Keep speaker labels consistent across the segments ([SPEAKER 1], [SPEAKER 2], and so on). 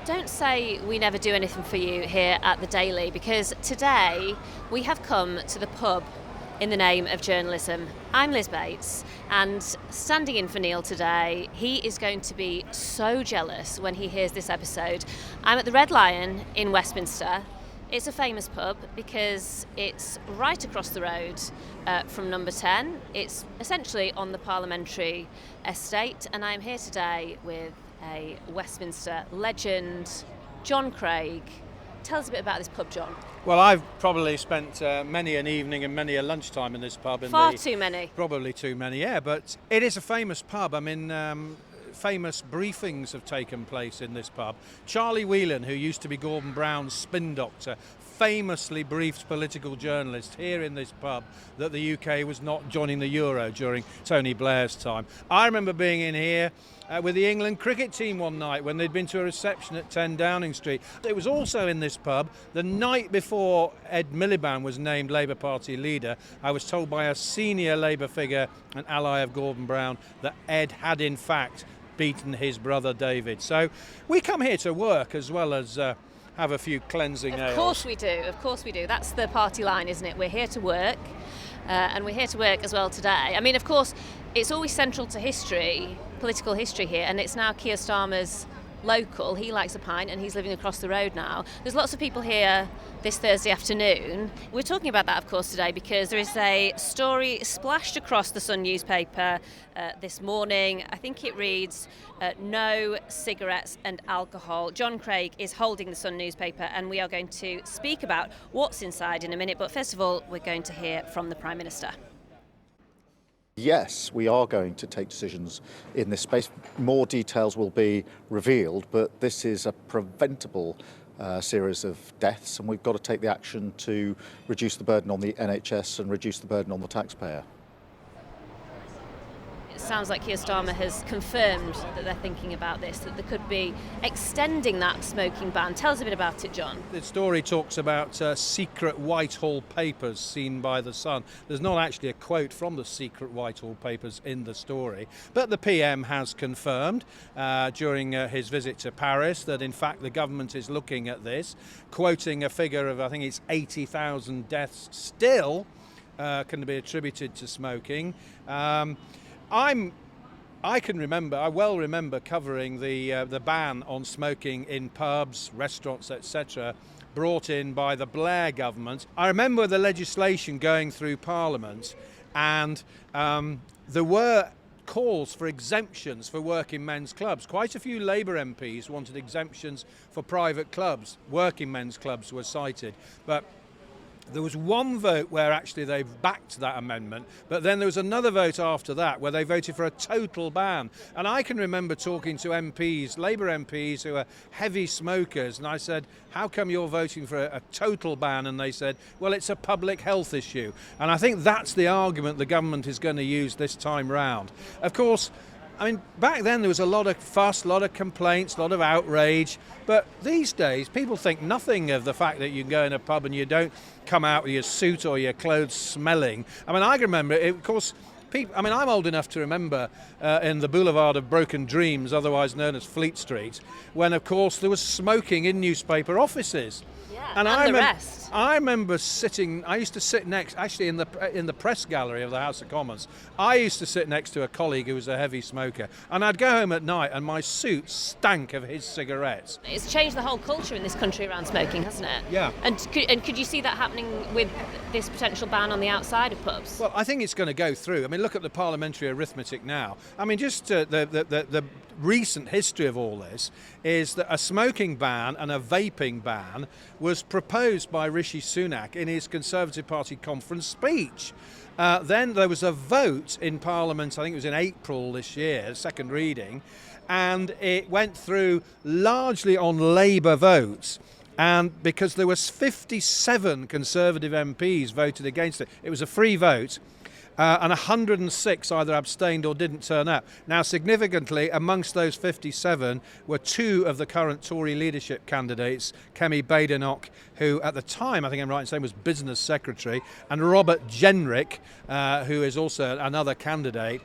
[SPEAKER 1] Don't say we never do anything for you here at the Daily, because today we have come to the pub in the name of journalism. I'm Liz Bates, and standing in for Neil today, he is going to be so jealous when he hears this episode. I'm at the Red Lion in Westminster. It's a famous pub because it's right across the road from number 10. It's essentially on the parliamentary estate, and I'm here today with a Westminster legend, Jon Craig. Tell us a bit about this pub, Jon.
[SPEAKER 2] Well, I've probably spent many an evening and many a lunchtime in this pub.
[SPEAKER 1] Far too many.
[SPEAKER 2] Probably too many, yeah. But it is a famous pub. I mean, famous briefings have taken place in this pub. Charlie Whelan, who used to be Gordon Brown's spin doctor, famously briefed political journalists here in this pub that the UK was not joining the Euro during Tony Blair's time. I remember being in here with the England cricket team one night when they'd been to a reception at 10 Downing Street. It was also in this pub the night before Ed Miliband was named Labour Party leader. I was told by a senior Labour figure, an ally of Gordon Brown, that Ed had in fact beaten his brother David. So we come here to work as well as have a few cleansing ales.
[SPEAKER 1] Of course we do. That's the party line, isn't it? We're here to work, and we're here to work as well today. I mean, of course, it's always central to history, political history here, and it's now Keir Starmer's local. He likes a pint and he's living across the road now. There's lots of people here this Thursday afternoon. We're talking about that, of course, today because there is a story splashed across the Sun newspaper this morning. I think it reads, no cigarettes and alcohol. Jon Craig is holding the Sun newspaper and we are going to speak about what's inside in a minute. But first of all, we're going to hear from the Prime Minister.
[SPEAKER 3] Yes, we are going to take decisions in this space. More details will be revealed, but this is a preventable series of deaths, and we've got to take the action to reduce the burden on the NHS and reduce the burden on the taxpayer.
[SPEAKER 1] It sounds like Keir Starmer has confirmed that they're thinking about this, that there could be extending that smoking ban. Tell us a bit about it, Jon.
[SPEAKER 2] The story talks about secret Whitehall papers seen by the Sun. There's not actually a quote from the secret Whitehall papers in the story, but the PM has confirmed during his visit to Paris that in fact the government is looking at this, quoting a figure of I think it's 80,000 deaths still can be attributed to smoking. I well remember covering the ban on smoking in pubs, restaurants, etc., brought in by the Blair government. I remember the legislation going through Parliament, and there were calls for exemptions for working men's clubs. Quite a few Labour MPs wanted exemptions for private clubs. Working men's clubs were cited, but there was one vote where actually they backed that amendment, but then there was another vote after that where they voted for a total ban. And I can remember talking to MPs, Labour MPs who are heavy smokers, and I said, how come you're voting for a total ban? And they said, well, it's a public health issue. And I think that's the argument the government is going to use this time round. Of course, I mean, back then there was a lot of fuss, a lot of complaints, a lot of outrage, but these days people think nothing of the fact that you can go in a pub and you don't come out with your suit or your clothes smelling. I mean, I can remember it, of course. I'm old enough to remember in the Boulevard of Broken Dreams, otherwise known as Fleet Street, when, of course, there was smoking in newspaper offices.
[SPEAKER 1] Yeah, and the rest.
[SPEAKER 2] I remember sitting. I used to sit next, actually, in the press gallery of the House of Commons. I used to sit next to a colleague who was a heavy smoker, and I'd go home at night, and my suit stank of his cigarettes.
[SPEAKER 1] It's changed the whole culture in this country around smoking, hasn't it?
[SPEAKER 2] Yeah.
[SPEAKER 1] And could you see that happening with this potential ban on the outside of pubs?
[SPEAKER 2] Well, I think it's going to go through. I mean, look at the parliamentary arithmetic now. I mean, just the recent history of all this is that a smoking ban and a vaping ban was proposed by Rishi Sunak in his Conservative Party conference speech. Then there was a vote in Parliament, I think it was in April this year, second reading, and it went through largely on Labour votes. And because there was 57 Conservative MPs voted against it, it was a free vote. And 106 either abstained or didn't turn up. Now, significantly, amongst those 57 were two of the current Tory leadership candidates, Kemi Badenoch, who at the time, I think I'm right in saying, was Business Secretary, and Robert Jenrick, who is also another candidate.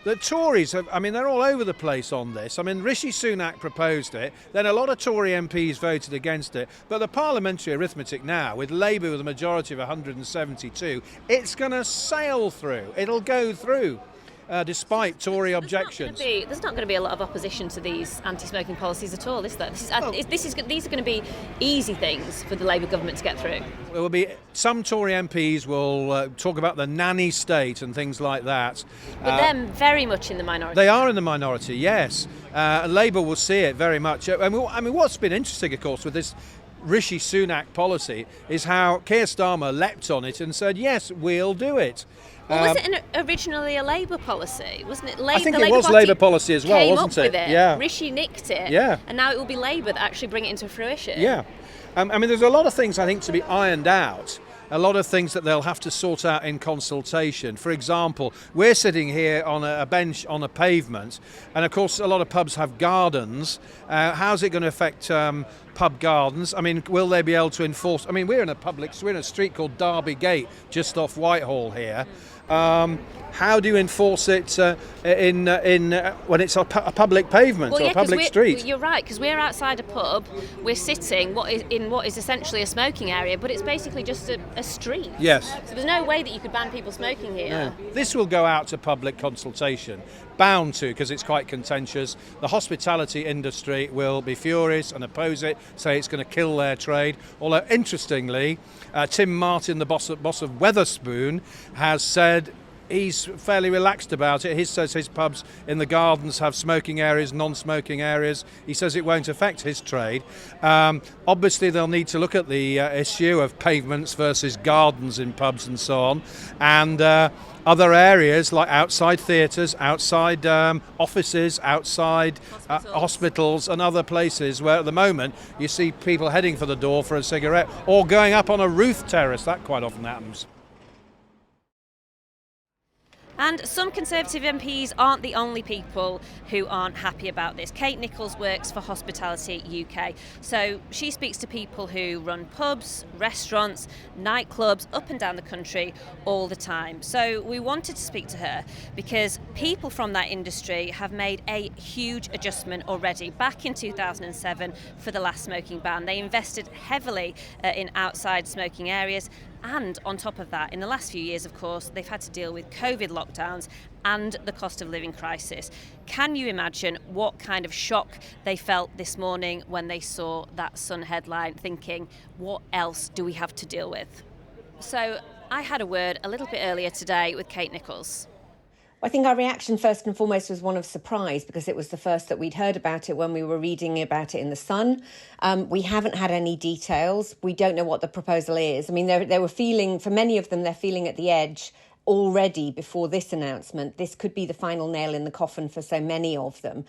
[SPEAKER 2] The Tories, they're all over the place on this. Rishi Sunak proposed it, then a lot of Tory MPs voted against it. But the parliamentary arithmetic now, with Labour with a majority of 172, it's going to sail through. It'll go through. Despite Tory objections.
[SPEAKER 1] There's not going to be a lot of opposition to these anti-smoking policies at all, is there? These are going to be easy things for the Labour government to get through.
[SPEAKER 2] There will be some Tory MPs will talk about the nanny state and things like that.
[SPEAKER 1] But they're very much in the minority.
[SPEAKER 2] They are in the minority, yes. Labour will see it very much. What's been interesting, of course, with this Rishi Sunak policy is how Keir Starmer leapt on it and said, yes, we'll do it.
[SPEAKER 1] Well, was it originally a Labour policy? Wasn't it?
[SPEAKER 2] I think it was Labour policy as well, wasn't it?
[SPEAKER 1] Yeah. Rishi nicked it.
[SPEAKER 2] Yeah.
[SPEAKER 1] And now it will be Labour that actually bring it into fruition.
[SPEAKER 2] Yeah. There's a lot of things, I think, to be ironed out. A lot of things that they'll have to sort out in consultation. For example, we're sitting here on a bench on a pavement, and of course a lot of pubs have gardens. How's it going to affect pub gardens? Will they be able to enforce? We're in a street called Derby Gate, just off Whitehall here. How do you enforce it in when it's a public pavement or a public street?
[SPEAKER 1] You're right, because we're outside a pub. We're sitting in what is essentially a smoking area, but it's basically just a street.
[SPEAKER 2] Yes.
[SPEAKER 1] So there's no way that you could ban people smoking here.
[SPEAKER 2] No. This will go out to public consultation. Bound to, because it's quite contentious. The hospitality industry will be furious and oppose it, say it's going to kill their trade. Although, interestingly, Tim Martin, the boss of Wetherspoon, has said he's fairly relaxed about it. He says his pubs in the gardens have smoking areas, non-smoking areas. He says it won't affect his trade. Obviously, they'll need to look at the issue of pavements versus gardens in pubs and so on. And other areas like outside theatres, outside offices, outside hospitals and other places where at the moment you see people heading for the door for a cigarette or going up on a roof terrace. That quite often happens.
[SPEAKER 1] And some Conservative MPs aren't the only people who aren't happy about this. Kate Nicholls works for Hospitality UK. So she speaks to people who run pubs, restaurants, nightclubs up and down the country all the time. So we wanted to speak to her because people from that industry have made a huge adjustment already. Back in 2007 for the last smoking ban, they invested heavily in outside smoking areas. And on top of that, in the last few years, of course, they've had to deal with COVID lockdowns and the cost of living crisis. Can you imagine what kind of shock they felt this morning when they saw that Sun headline, thinking, what else do we have to deal with? So I had a word a little bit earlier today with Kate Nicholls.
[SPEAKER 4] I think our reaction first and foremost was one of surprise because it was the first that we'd heard about it when we were reading about it in The Sun. We haven't had any details. We don't know what the proposal is. They were feeling, for many of them, they're feeling at the edge already before this announcement. This could be the final nail in the coffin for so many of them.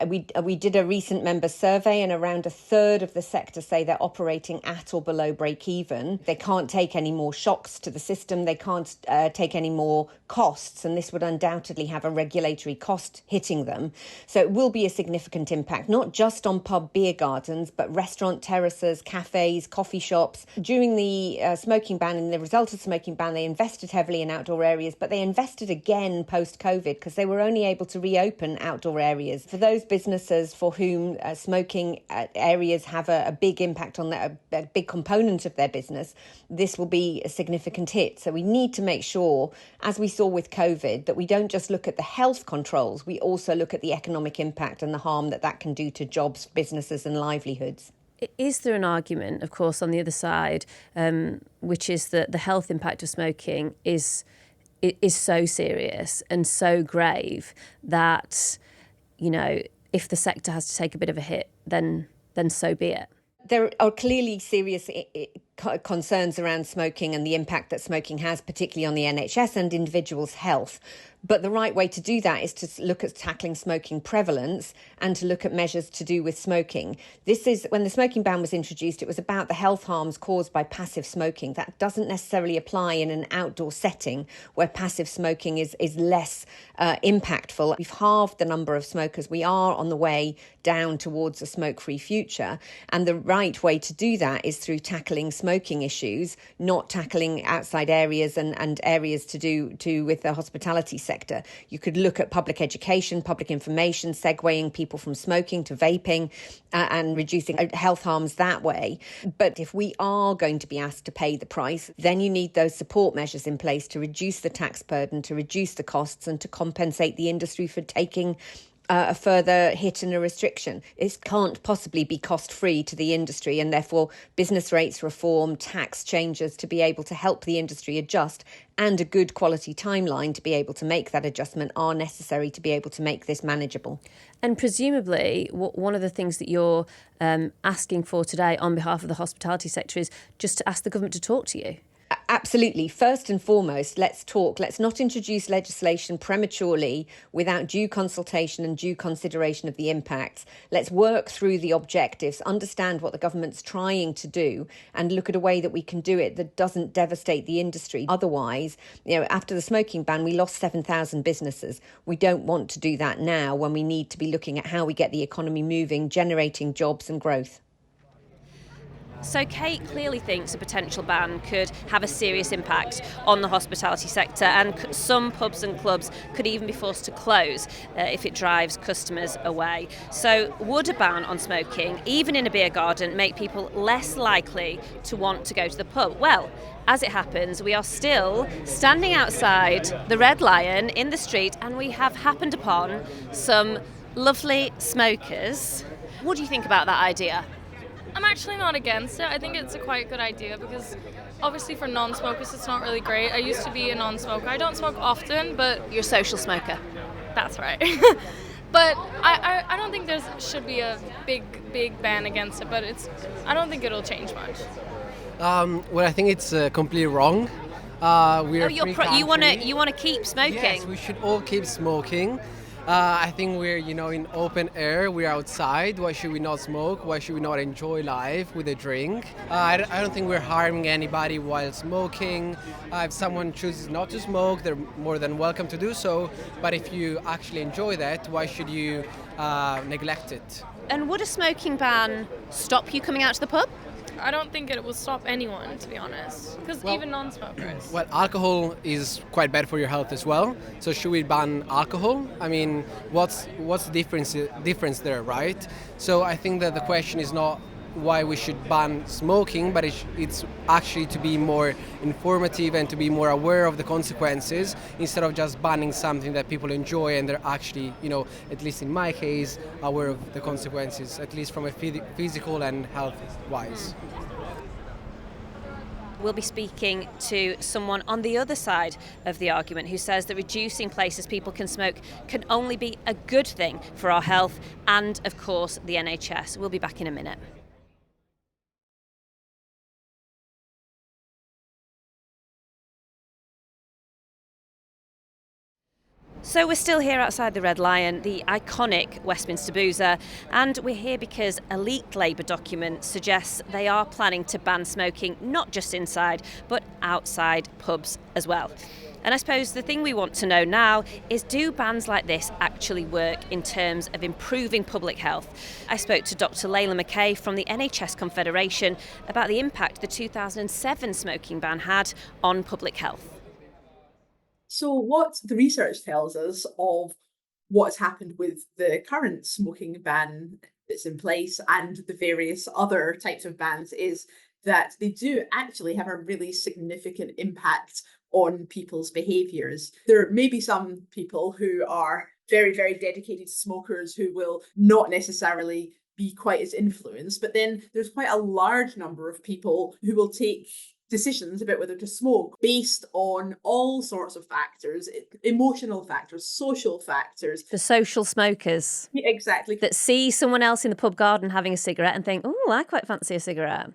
[SPEAKER 4] We did a recent member survey and around a third of the sector say they're operating at or below break even. They can't take any more shocks to the system. They can't take any more costs, and this would undoubtedly have a regulatory cost hitting them. So it will be a significant impact, not just on pub beer gardens, but restaurant terraces, cafes, coffee shops. During the smoking ban and the result of the smoking ban, they invested heavily in outdoor areas, but they invested again post-COVID because they were only able to reopen outdoor areas. For those businesses for whom smoking areas have a big impact on a big component of their business, this will be a significant hit. So we need to make sure, as we saw with COVID, that we don't just look at the health controls, we also look at the economic impact and the harm that can do to jobs, businesses and livelihoods.
[SPEAKER 1] Is there an argument, of course, on the other side, which is that the health impact of smoking is so serious and so grave that, if the sector has to take a bit of a hit, then so be it?
[SPEAKER 4] There are clearly serious concerns around smoking and the impact that smoking has, particularly on the NHS and individuals' health. But the right way to do that is to look at tackling smoking prevalence and to look at measures to do with smoking. This is, when the smoking ban was introduced, it was about the health harms caused by passive smoking. That doesn't necessarily apply in an outdoor setting where passive smoking is less impactful. We've halved the number of smokers. We are on the way down towards a smoke-free future. And the right way to do that is through tackling smoking issues, not tackling outside areas and areas to do with the hospitality sector. You could look at public education, public information, segueing people from smoking to vaping and reducing health harms that way. But if we are going to be asked to pay the price, then you need those support measures in place to reduce the tax burden, to reduce the costs and to compensate the industry for taking a further hit and a restriction. It can't possibly be cost-free to the industry, and therefore business rates reform, tax changes to be able to help the industry adjust, and a good quality timeline to be able to make that adjustment are necessary to be able to make this manageable.
[SPEAKER 1] And presumably, one of the things that you're asking for today on behalf of the hospitality sector is just to ask the government to talk to you.
[SPEAKER 4] Absolutely. First and foremost, let's talk. Let's not introduce legislation prematurely without due consultation and due consideration of the impacts. Let's work through the objectives, understand what the government's trying to do, and look at a way that we can do it that doesn't devastate the industry. Otherwise, after the smoking ban, we lost 7,000 businesses. We don't want to do that now when we need to be looking at how we get the economy moving, generating jobs and growth.
[SPEAKER 1] So Kate clearly thinks a potential ban could have a serious impact on the hospitality sector, and some pubs and clubs could even be forced to close if it drives customers away. So would a ban on smoking, even in a beer garden, make people less likely to want to go to the pub? Well, as it happens, we are still standing outside the Red Lion in the street, and we have happened upon some lovely smokers. What do you think about that idea?
[SPEAKER 5] I'm actually not against it. I think it's a quite good idea because obviously for non-smokers it's not really great. I used to be a non-smoker. I don't smoke often, but...
[SPEAKER 1] You're a social smoker.
[SPEAKER 5] That's right. But I don't think there should be a big ban against it, but I don't think it'll change much.
[SPEAKER 6] Well, I think it's completely wrong.
[SPEAKER 1] You want to keep smoking?
[SPEAKER 6] Yes, we should all keep smoking. I think we're, in open air, we're outside. Why should we not smoke? Why should we not enjoy life with a drink? I don't think we're harming anybody while smoking. If someone chooses not to smoke, they're more than welcome to do so. But if you actually enjoy that, why should you neglect it?
[SPEAKER 1] And would a smoking ban stop you coming out to the pub?
[SPEAKER 5] I don't think it will stop anyone, to be honest, because even non-smokers.
[SPEAKER 6] Well, alcohol is quite bad for your health as well. So should we ban alcohol? I mean, what's the difference there, right? So I think that the question is not why we should ban smoking, but it's actually to be more informative and to be more aware of the consequences instead of just banning something that people enjoy and they're actually, at least in my case, aware of the consequences, at least from a physical and health-wise.
[SPEAKER 1] We'll be speaking to someone on the other side of the argument who says that reducing places people can smoke can only be a good thing for our health and, of course, the NHS. We'll be back in a minute. So we're still here outside the Red Lion, the iconic Westminster boozer, and we're here because a leaked Labour document suggests they are planning to ban smoking not just inside but outside pubs as well. And I suppose the thing we want to know now is, do bans like this actually work in terms of improving public health? I spoke to Dr. Layla McCay from the NHS Confederation about the impact the 2007 smoking ban had on public health.
[SPEAKER 7] So what the research tells us of what's happened with the current smoking ban that's in place and the various other types of bans is that they do actually have a really significant impact on people's behaviours. There may be some people who are very, very dedicated smokers who will not necessarily be quite as influenced, but then there's quite a large number of people who will take decisions about whether to smoke based on all sorts of factors, emotional factors, social factors.
[SPEAKER 1] The social smokers.
[SPEAKER 7] Yeah, exactly.
[SPEAKER 1] That see someone else in the pub garden having a cigarette and think, oh, I quite fancy a cigarette.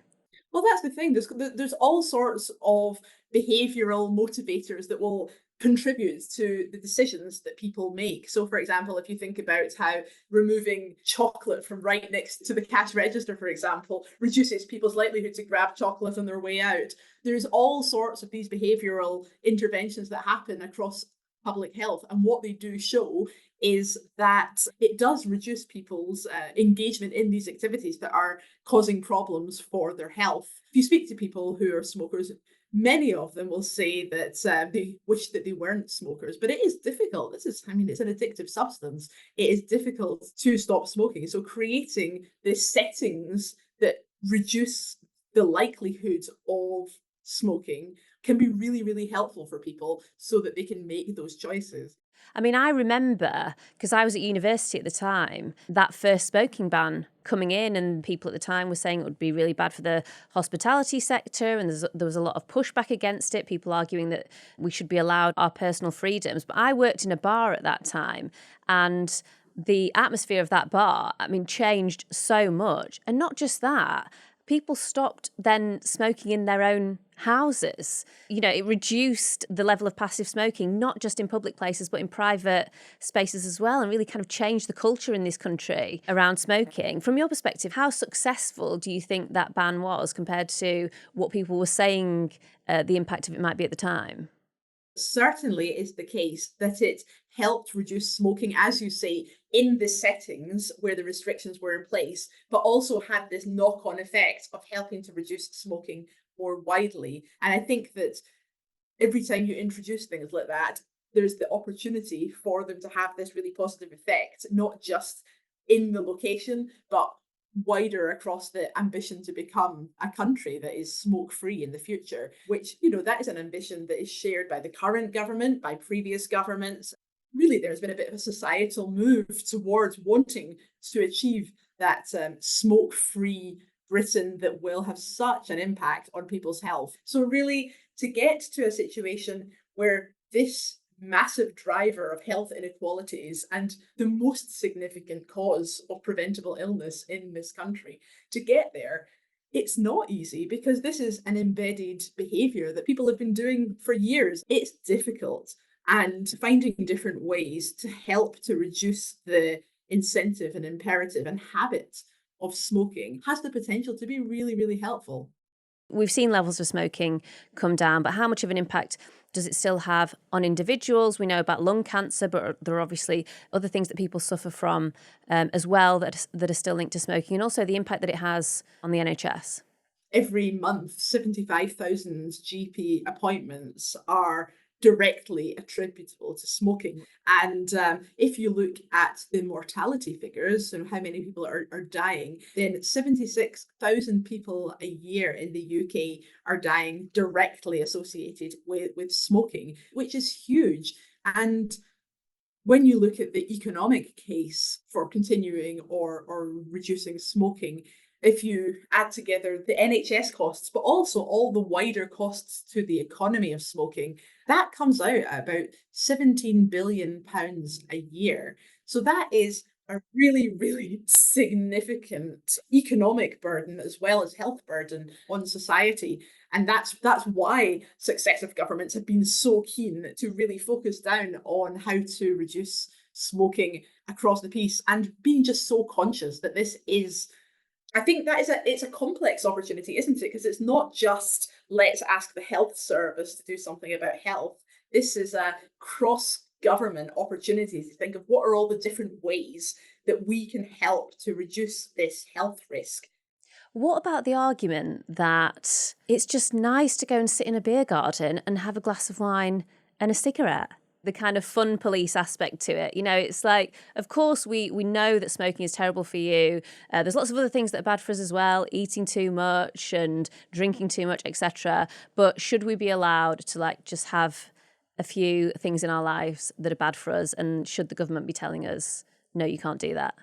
[SPEAKER 7] Well, that's the thing. There's all sorts of behavioural motivators that will contribute to the decisions that people make. So, for example, if you think about how removing chocolate from right next to the cash register, for example, reduces people's likelihood to grab chocolate on their way out, there's all sorts of these behavioural interventions that happen across public health. And what they do show is that it does reduce people's engagement in these activities that are causing problems for their health. If you speak to people who are smokers, many of them will say that they wish that they weren't smokers, but it is difficult. It's an addictive substance. It is difficult to stop smoking. So creating the settings that reduce the likelihood of smoking can be really, really helpful for people so that they can make those choices.
[SPEAKER 1] I mean, I remember, because I was at university at the time, that first smoking ban coming in, and people at the time were saying it would be really bad for the hospitality sector, and there was a lot of pushback against it, people arguing that we should be allowed our personal freedoms. But I worked in a bar at that time, and the atmosphere of that bar, I mean, changed so much. And not just that, people stopped then smoking in their own houses. You know, it reduced the level of passive smoking, not just in public places, but in private spaces as well, and really kind of changed the culture in this country around smoking. From your perspective, how successful do you think that ban was compared to what people were saying the impact of it might be at the time?
[SPEAKER 7] Certainly is the case that it helped reduce smoking, as you say, in the settings where the restrictions were in place, but also had this knock-on effect of helping to reduce smoking more widely. And I think that every time you introduce things like that, there's the opportunity for them to have this really positive effect, not just in the location, but wider across the ambition to become a country that is smoke-free in the future, which, that is an ambition that is shared by the current government, by previous governments. Really, there's been a bit of a societal move towards wanting to achieve that smoke-free Britain that will have such an impact on people's health. So really, to get to a situation where this massive driver of health inequalities and the most significant cause of preventable illness in this country, to get there, it's not easy because this is an embedded behaviour that people have been doing for years. It's difficult, and finding different ways to help to reduce the incentive and imperative and habit of smoking has the potential to be really, really helpful.
[SPEAKER 1] We've seen levels of smoking come down, but how much of an impact does it still have on individuals? We know about lung cancer, but there are obviously other things that people suffer from as well that are still linked to smoking, and also the impact that it has on the NHS.
[SPEAKER 7] Every month, 75,000 GP appointments are directly attributable to smoking. And if you look at the mortality figures and how many people are dying, then 76,000 people a year in the UK are dying directly associated with smoking, which is huge. And when you look at the economic case for continuing or reducing smoking, if you add together the NHS costs, but also all the wider costs to the economy of smoking, that comes out at about £17 billion a year. So that is a really, really significant economic burden as well as health burden on society. And that's why successive governments have been so keen to really focus down on how to reduce smoking across the piece, and being just so conscious that this is, I think that it's a complex opportunity, isn't it? Because it's not just let's ask the health service to do something about health. This is a cross-government opportunity to think of what are all the different ways that we can help to reduce this health risk.
[SPEAKER 1] What about the argument that it's just nice to go and sit in a beer garden and have a glass of wine and a cigarette? The kind of fun police aspect to it. It's like, of course, we know that smoking is terrible for you. There's lots of other things that are bad for us as well, eating too much and drinking too much, etc. But should we be allowed to just have a few things in our lives that are bad for us? And should the government be telling us, no, you can't do that?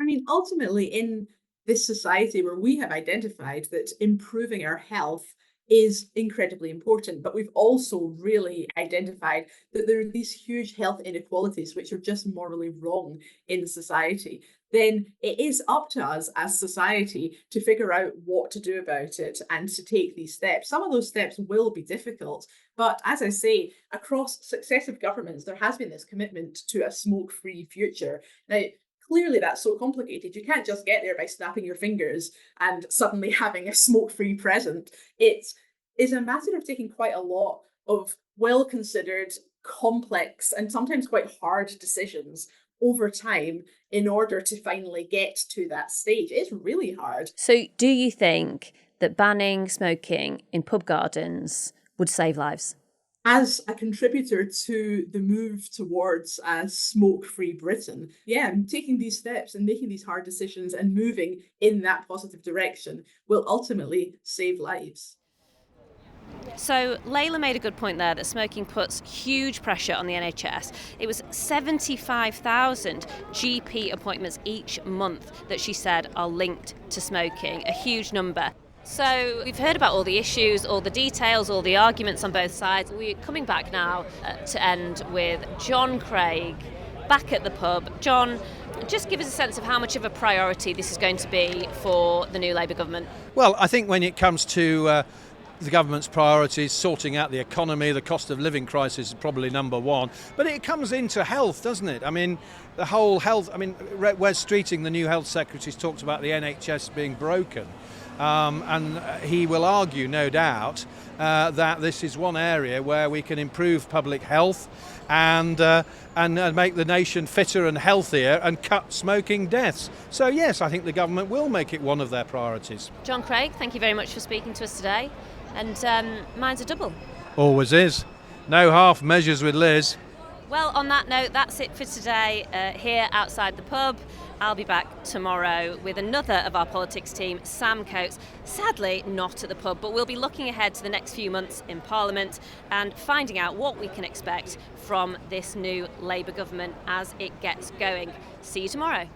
[SPEAKER 7] I mean, ultimately, in this society where we have identified that improving our health is incredibly important, but we've also really identified that there are these huge health inequalities which are just morally wrong in society, then it is up to us as society to figure out what to do about it and to take these steps. Some of those steps will be difficult, but as I say, across successive governments, there has been this commitment to a smoke-free future. Now, clearly that's so complicated. You can't just get there by snapping your fingers and suddenly having a smoke-free present. It is a matter of taking quite a lot of well-considered complex and sometimes quite hard decisions over time in order to finally get to that stage. It's really hard.
[SPEAKER 1] So do you think that banning smoking in pub gardens would save lives?
[SPEAKER 7] As a contributor to the move towards a smoke-free Britain, taking these steps and making these hard decisions and moving in that positive direction will ultimately save lives.
[SPEAKER 1] So Layla made a good point there that smoking puts huge pressure on the NHS. It was 75,000 GP appointments each month that she said are linked to smoking, a huge number. So we've heard about all the issues, all the details, all the arguments on both sides. We're coming back now to end with Jon Craig back at the pub. Jon, just give us a sense of how much of a priority this is going to be for the new Labour government.
[SPEAKER 2] Well, I think when it comes to the government's priorities, sorting out the economy, the cost of living crisis is probably number one. But it comes into health, doesn't it? I mean, the whole health, Wes Streeting, the new health secretary, has talked about the NHS being broken. And he will argue, no doubt, that this is one area where we can improve public health and make the nation fitter and healthier and cut smoking deaths. So yes, I think the government will make it one of their priorities.
[SPEAKER 1] Jon Craig, thank you very much for speaking to us today. And mine's a double.
[SPEAKER 2] Always is. No half measures with Liz.
[SPEAKER 1] Well, on that note, that's it for today here outside the pub. I'll be back tomorrow with another of our politics team, Sam Coates. Sadly, not at the pub, but we'll be looking ahead to the next few months in Parliament and finding out what we can expect from this new Labour government as it gets going. See you tomorrow.